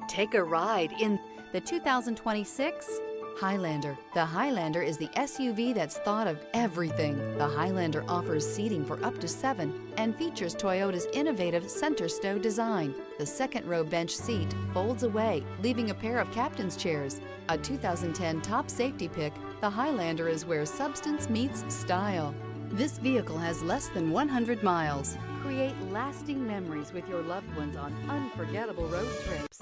Take a ride in the 2026 Highlander. The Highlander is the SUV that's thought of everything. The Highlander offers seating for up to 7 and features Toyota's innovative center stow design. The second row bench seat folds away, leaving a pair of captain's chairs. A 2010 top safety pick, the Highlander is where substance meets style. This vehicle has less than 100 miles. Create lasting memories with your loved ones on unforgettable road trips.